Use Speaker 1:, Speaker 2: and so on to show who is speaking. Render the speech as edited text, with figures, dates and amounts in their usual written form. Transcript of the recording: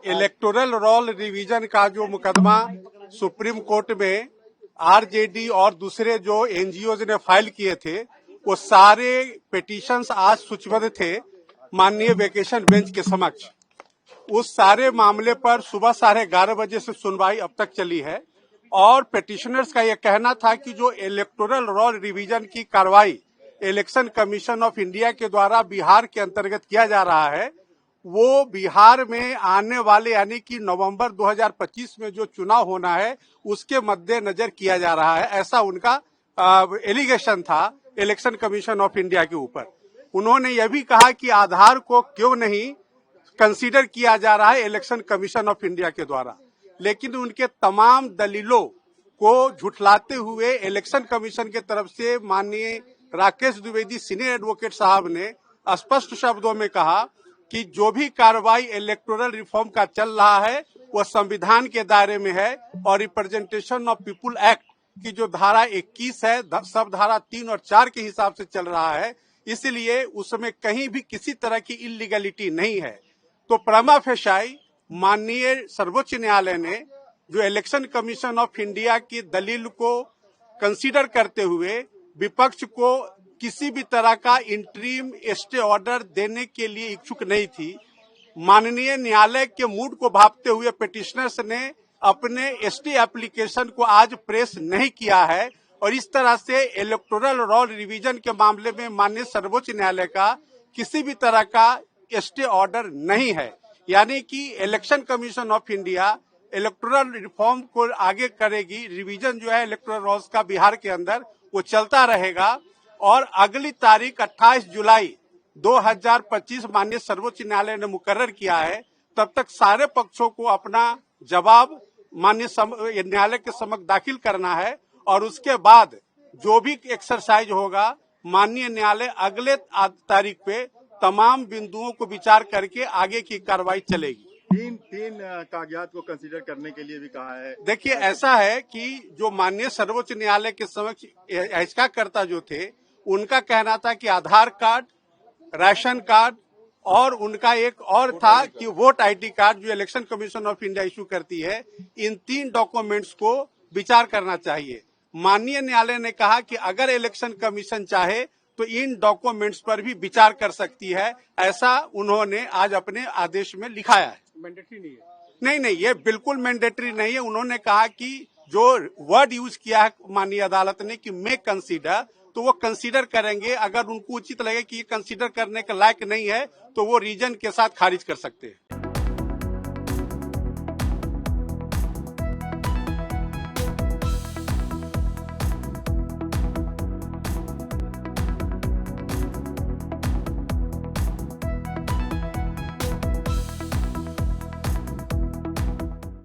Speaker 1: Electoral roll revision का जो मुकदमा सुप्रीम कोर्ट में आरजेडी और दूसरे जो एनजीओ ने फाइल किए थे, वो सारे पिटीशंस आज सूचीबद्ध थे माननीय वेकेशन बेंच के समक्ष। उस सारे मामले पर सुबह 11:30 बजे से सुनवाई अब तक चली है और पिटिशनर्स का यह कहना था कि जो इलेक्टोरल रोल रिवीजन की कार्रवाई इलेक्शन कमीशन ऑफ इंडिया के द्वारा बिहार के अंतर्गत किया जा रहा है, वो बिहार में आने वाले यानी कि नवंबर 2025 में जो चुनाव होना है उसके मद्देनजर किया जा रहा है, ऐसा उनका एलिगेशन था इलेक्शन कमीशन ऑफ इंडिया के ऊपर। उन्होंने यह भी कहा कि आधार को क्यों नहीं कंसीडर किया जा रहा है इलेक्शन कमीशन ऑफ इंडिया के द्वारा, लेकिन उनके तमाम दलीलों को झुठलाते हुए इलेक्शन कमीशन के तरफ से माननीय राकेश द्विवेदी सीनियर एडवोकेट साहब ने स्पष्ट शब्दों में कहा कि जो भी कार्रवाई इलेक्टोरल रिफॉर्म का चल रहा है वह संविधान के दायरे में है और रिप्रेजेंटेशन ऑफ पीपुल एक्ट की जो धारा 21 है सब धारा 3 और 4 के हिसाब से चल रहा है, इसलिए उसमें कहीं भी किसी तरह की इलीगलिटी नहीं है। तो प्रमा फेसाई माननीय सर्वोच्च न्यायालय ने जो इलेक्शन कमीशन ऑफ इंडिया की दलील को कंसीडर करते हुए विपक्ष को किसी भी तरह का इंटरिम स्टे ऑर्डर देने के लिए इच्छुक नहीं थी। माननीय न्यायालय के मूड को भांपते हुए पिटिशनर्स ने अपने स्टे एप्लीकेशन को आज प्रेस नहीं किया है और इस तरह से इलेक्टोरल रोल रिवीजन के मामले में माननीय सर्वोच्च न्यायालय का किसी भी तरह का स्टे ऑर्डर नहीं है, यानी कि election commission of India electoral reform को आगे करेगी। रिवीजन जो है इलेक्टोरल रोल्स का बिहार के अंदर वो चलता रहेगा और अगली तारीख 28 जुलाई 2025 माननीय सर्वोच्च न्यायालय ने मुकर्रर किया है। तब तक सारे पक्षों को अपना जवाब माननीय न्यायालय के समक्ष दाखिल करना है और उसके बाद जो भी एक्सरसाइज होगा माननीय न्यायालय अगले तारीख पे तमाम बिंदुओं को विचार करके आगे की कार्रवाई चलेगी।
Speaker 2: तीन कागजात को कंसीडर करने के लिए भी कहा है।
Speaker 1: देखिए, ऐसा है कि जो माननीय सर्वोच्च न्यायालय के समक्ष याचिकाकर्ता जो थे उनका कहना था कि आधार कार्ड, राशन कार्ड और उनका एक और था कि वोट आईडी कार्ड जो election commission of India issue करती है, इन 3 डॉक्यूमेंट्स को विचार करना चाहिए। माननीय न्यायालय ने कहा कि अगर इलेक्शन कमीशन चाहे तो इन डॉक्यूमेंट्स पर भी विचार कर सकती है, ऐसा उन्होंने आज अपने आदेश में लिखाया है।
Speaker 2: मैंडेटरी नहीं है?
Speaker 1: नहीं, ये बिल्कुल मैंडेटरी नहीं है। उन्होंने कहा कि जो वर्ड यूज किया है माननीय अदालत ने कि मे कंसीडर, तो वो कंसीडर करेंगे। अगर उनको उचित लगे कि ये कंसीडर करने के लायक नहीं है तो वो रीजन के साथ खारिज कर सकते हैं।